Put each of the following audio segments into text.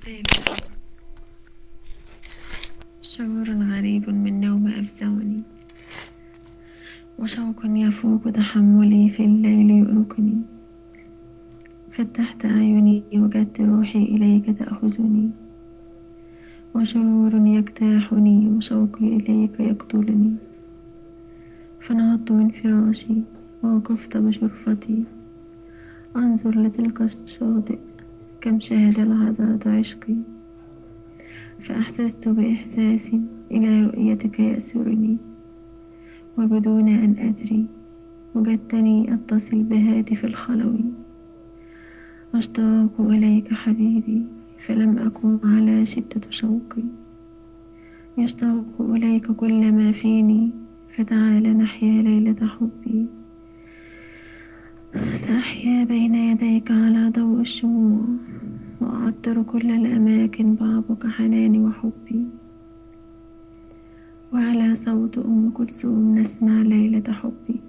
ليلة. شعور غريب من نوم أفزعني، وشوق يفوق تحملي في الليل يؤرقني. فتحت أعيني وجدت روحي إليك تأخذني، وشعور يجتاحني وشوقي إليك يقتلني. فنهضت من فراشي ووقفت بشرفتي أنظر لتلك الشاطئ كم شاهد لحظات عشقي. فأحسست بإحساس إلى رؤيتك يأسرني، وبدون أن أدري وجدتني أتصل بهاتف الخلوي. أشتاق إليك حبيبي فلم أكن على شدة شوقي. يشتاق إليك كل ما فيني، فتعال نحيا ليلة حبي. سأحيا بين يديك على ضوء الشموع، وأعطر كل الأماكن بعبق حناني وحبي. وعلى صوت أم كلثوم نسمع ليلة حبي،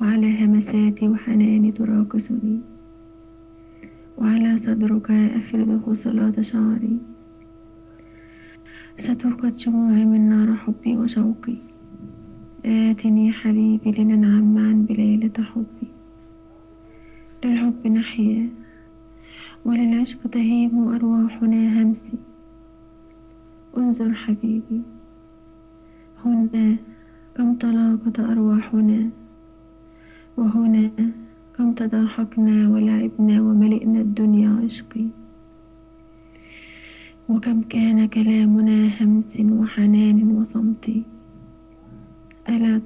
وعلى همساتي وحناني تراقصني، وعلى صدرك أفرد خصلات شعري. ستوقد شموعي من نار حبي وشوقي. آتني حبيبي لننعم معا بليلة حبي. للحب نحيا وللعشق تهيم أرواحنا همسي. انظر حبيبي هنا كم تلاقت أرواحنا، وهنا كم تضاحكنا ولعبنا وملئنا الدنيا عشقي. وكم كان كلامنا همس وحنان وصمت. ألا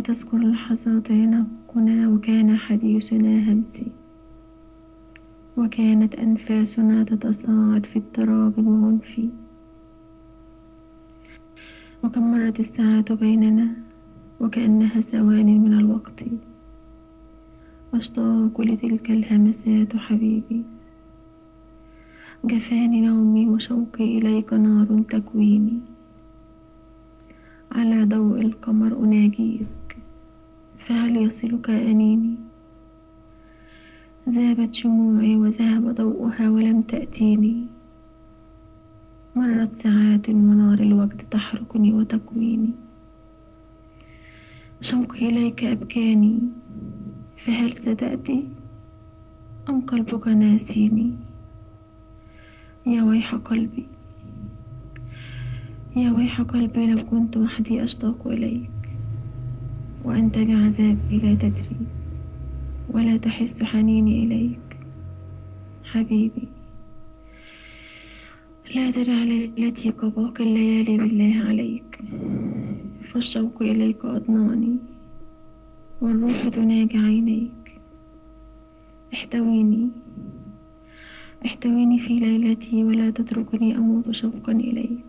تذكر لحظات عنقنا وكان حديثنا همسي، وكانت أنفاسنا تتصاعد في اضطراب وعنف. وكم مرت الساعات بيننا وكأنها ثوان من الوقت. أشتاق لتلك الهمسات حبيبي. جفاني نومي وشوقي إليك نار تكويني. على ضوء القمر أناجيك، فهل يصلك أنيني؟ ذابت شموعي وذهب ضوءها ولم تأتيني. مرت ساعات ونار الوقت تحرقني وتكويني. شوقي إليك أبكاني، فهل ستأتي أم قلبك ناسيني؟ يا ويح قلبي، يا ويح قلبي لو كنت وحدي أشتاق إليك، وأنت بعذابي لا تدري ولا تحس حنيني إليك. حبيبي لا تدع ليلتي كباقي الليالي بالله عليك، فالشوق إليك أضناني والروح تناجي عينيك. احتويني احتويني في ليلتي ولا تتركني أموت شوقا إليك.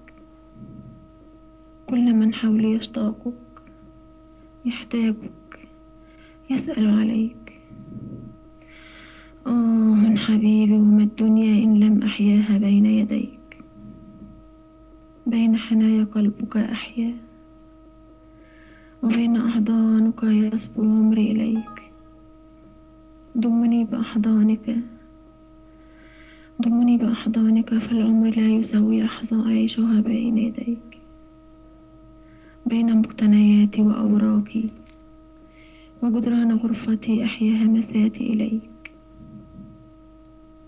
كل من حولي يشتاقك يحتاجك يسأل عليك. حبيبي وما الدنيا إن لم أحياها بين يديك. بين حنايا قلبك أحيا، وبين أحضانك يصبو عمري إليك. ضمني بأحضانك ضمني بأحضانك، فالعمر لا يساوي لحظة أعيشها بين يديك. بين مقتنياتي وأوراقي وجدران غرفتي أحيا همساتي إليك.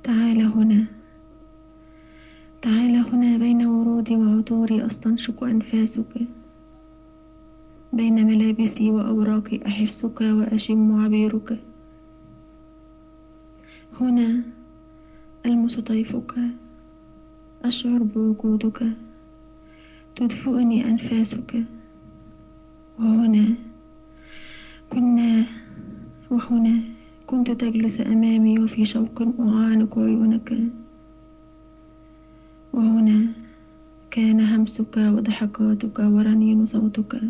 تعال هنا تعال هنا بين ورودي وعطوري أستنشق أنفاسك. بين ملابسي وأوراقي أحسك وأشم عبيرك. هنا ألمس طيفك، أشعر بوجودك، تدفئني أنفاسك. وهنا كنت تجلس أمامي وفي شوق أعانق عيونك. وهنا كان همسك وضحكاتك ورنين صوتك.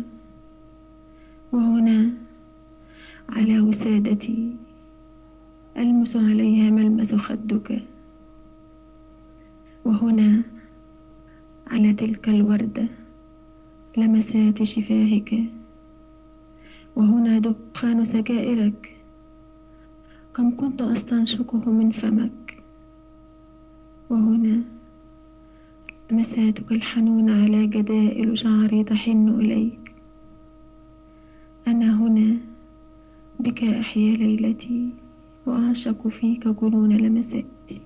وهنا على وسادتي ألمس عليها ملمس خدك. وهنا على تلك الوردة لمسات شفاهك. وهنا دخان سجائرك كم كنت أستنشقه من فمك. وهنا لمساتك الحنون على جدائل شعري تحن إليك. أنا هنا بك أحيا ليلتي وأعشق فيك جنون لمساتي.